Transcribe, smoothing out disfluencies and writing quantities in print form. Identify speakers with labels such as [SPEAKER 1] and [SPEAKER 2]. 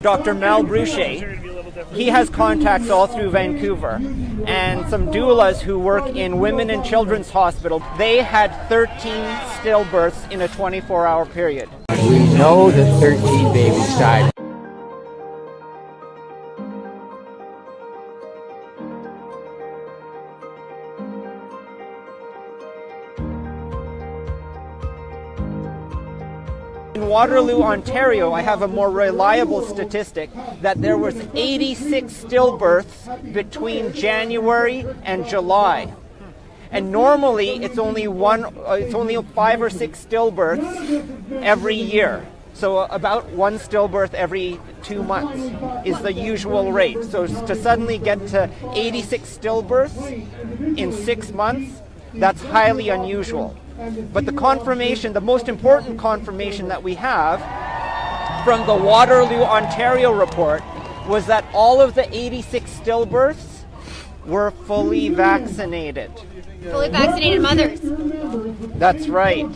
[SPEAKER 1] Dr. Mel Bruchet. He has contacts all through Vancouver, and some doulas who work in Women and Children's Hospital. They had 13 stillbirths in a 24-hour period.
[SPEAKER 2] We know that 13 babies died.
[SPEAKER 1] In Waterloo, Ontario, I have a more reliable statistic that there was 86 stillbirths between January and July. And normally it's only 5 or 6 stillbirths every year. So about 1 stillbirth every 2 months is the usual rate. So to suddenly get to 86 stillbirths in 6 months, that's highly unusual. But the confirmation, the most important confirmation that we have from the Waterloo, Ontario report was that all of the 86 stillbirths were fully vaccinated.
[SPEAKER 3] Fully vaccinated mothers.
[SPEAKER 1] That's right.